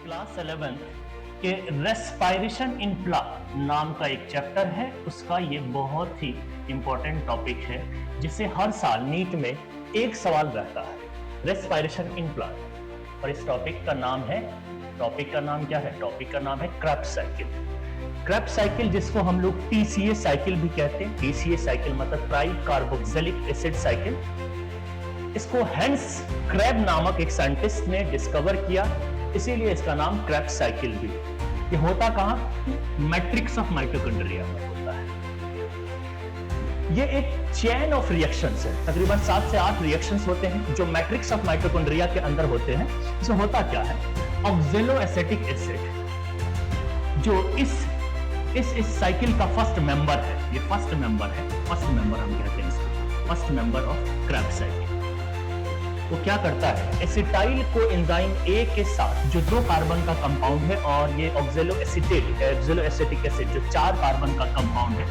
Class 11 के respiration in plant नाम का एक चैप्टर है, उसका ये बहुत ही इंपॉर्टेंट टॉपिक है जिसे हर साल नीट में एक सवाल रहता है, रेस्पायरेशन इन प्लांट। और इस टॉपिक का नाम क्या है? टॉपिक का नाम है क्रेब्स साइकिल। क्रेब्स साइकिल जिसको हम लोग TCA साइकिल भी कहते हैं। TCA साइकिल मतलब ट्राई कार्बोक्सिलिक एसिड साइकिल। इसको हेंस क्रेब नामक एक साइंटिस्ट ने डिस्कवर किया, इसीलिए इसका नाम क्रेब्स साइकिल भी। ये होता कहां? मैट्रिक्स ऑफ माइटोकॉन्ड्रिया में होता है। ये एक चेन ऑफ रिएक्शंस है, तकरीबन 7 से 8 रिएक्शंस होते हैं जो मैट्रिक्स ऑफ माइटोकॉन्ड्रिया के अंदर होते हैं। इसमें होता क्या है? ऑक्जेलोएसिटिक एसिड जो इस साइकिल का फर्स्ट मेंबर है, ये फर्स्ट मेंबर है, फर्स्ट मेंबर हम कहते हैं इसको, first member of Krebs cycle. वो क्या करता है? एसिटाइल को एंजाइम ए के साथ जो 2 कार्बन का कंपाउंड है, और ये ऑक्जेलोएसिटिक एसिड जो 4 कार्बन का कंपाउंड है,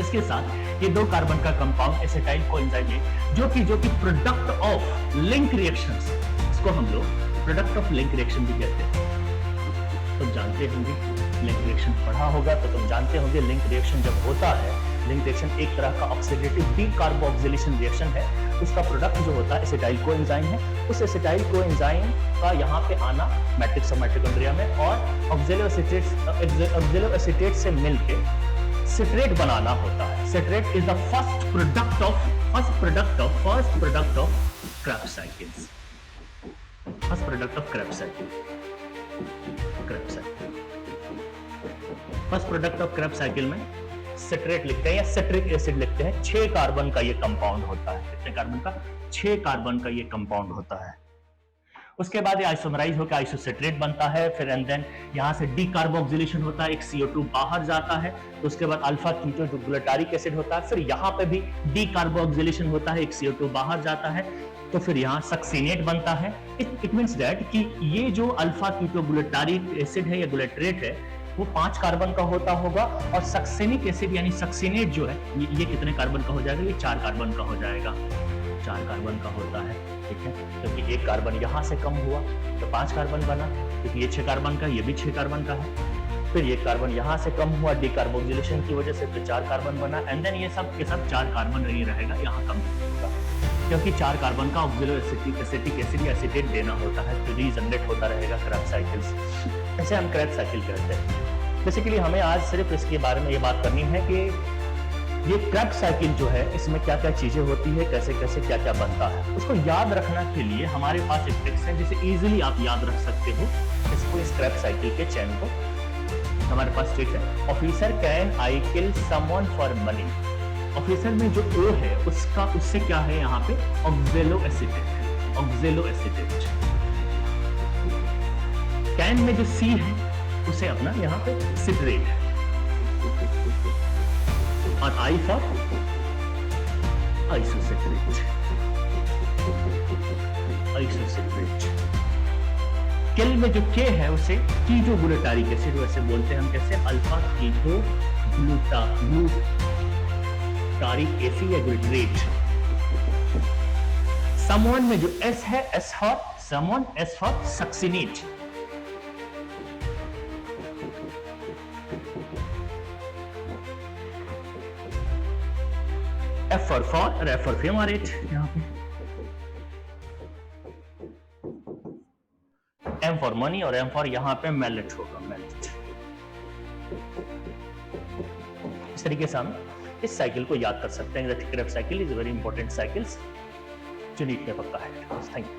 इसके साथ ये 2 कार्बन का compound acetyl co enzyme A जो कि प्रोडक्ट ऑफ लिंक रिएक्शंस, इसको हम लोग प्रोडक्ट ऑफ लिंक रिएक्शन भी कहते हैं। तुम जानते होंगे, लिंक रिएक्शन पढ़ा होगा तो तुम जानते होंगे लिंक रिएक्शन जब होता है, लिंक रिएक्शन एक तरह का ऑक्सीडेटिव डीकार्बोक्सिलेशन रिएक्शन है। उसका प्रोडक्ट जो होता है एसिटाइल कोएंजाइम है। उस एसिटाइल कोएंजाइम का यहाँ पे आना मैट्रिक्स ऑफ माइटोकॉन्ड्रिया में और ऑक्जेलोएसिटेट से मिलके सिट्रेट बनाना होता है। Citrate is the first product of Krebs cycles. First product of Krebs cycle. First product of Krebs cycle में सिट्रेट लिखते हैं या सिट्रिक एसिड लिखते हैं। 6 कार्बन का ये कंपाउंड होता है। कितने कार्बन का? 6 कार्बन का ये कंपाउंड होता है। उसके बाद ये आइसोमराइज होकर आइसोसिट्रेट बनता है, फिर एंड देन यहां से डीकार्बोक्सिलेशन होता है, एक CO2 बाहर जाता है। तो उसके बाद अल्फा कीटो जो ग्लूटारिक एसिड होता है, फिर यहां पे भी डीकार्बोक्सिलेशन होता है, एक CO2 बाहर जाता है। तो फिर यहां सक्सिनेट बनता है। इट मींस दैट कि ये जो अल्फा कीटो ग्लूटारिक एसिड है या ग्लूटरेट है वो 5 कार्बन का होता होगा, और सक्सिनिक एसिड यानी सक्सिनेट जो है ये कितने कार्बन का हो जाएगा? ये 4 कार्बन का हो जाएगा। 4 कार्बन का होता है, ठीक है, क्योंकि 1 कार्बन यहां से कम हुआ तो 5 कार्बन बना, क्योंकि ये 6 कार्बन का, ये भी 6 कार्बन का है। फिर 1 कार्बन यहां से कम हुआ डीकार्बोक्सिलेशन की वजह से, तो 4 कार्बन बना। एंड देन ये सब के सब 4 कार्बन नहीं रहेगा, यहाँ कम होगा, क्योंकि 4 कार्बन का ऑक्जेलोएसिटिक एसिड या एसिटेट देना होता है, तो रीजनरेट होता रहेगा क्रेब्स साइकिल्स। ऐसे हम क्रेब्स साइकिल कहते हैं। बेसिकली हमें आज सिर्फ इसके बारे में ये बात करनी है कि ये क्रेब्स साइकिल जो है इसमें क्या क्या चीजें होती है, कैसे कैसे क्या क्या बनता है। उसको याद रखने के लिए हमारे पास एक ट्रिक्स है जिसे इजीली आप याद रख सकते हो इसको, इस क्रेब्स साइकिल के चेन को। हमारे पास ट्रिक है, officer can I kill someone for money. Officer में जो O है उससे क्या है यहाँ पे? ऑक्जेलोएसिटेट। ऑक्जेलोएसिटेट। कैन में जो C है उसे अपना यहाँ पे सिट्रेट, और I फॉर आइसोसिट्रेट। आइसोसिट्रेट। किल में जो K है उसे कीटो ग्लूटारिक एसिड वैसे बोलते हैं हम, कैसे? अल्फा कीटो ग्लूटारिक एसिड या ग्लूटरेट। समवन में जो S है, S for succinate. F for fumarate यहाँ पे। M for money और M for यहाँ पे मैलेट होगा, मैलेट। इस तरीके से हम इस साइकिल को याद कर सकते हैं। Krebs cycle is very important cycles जो नीट में पक्का है। Thank you.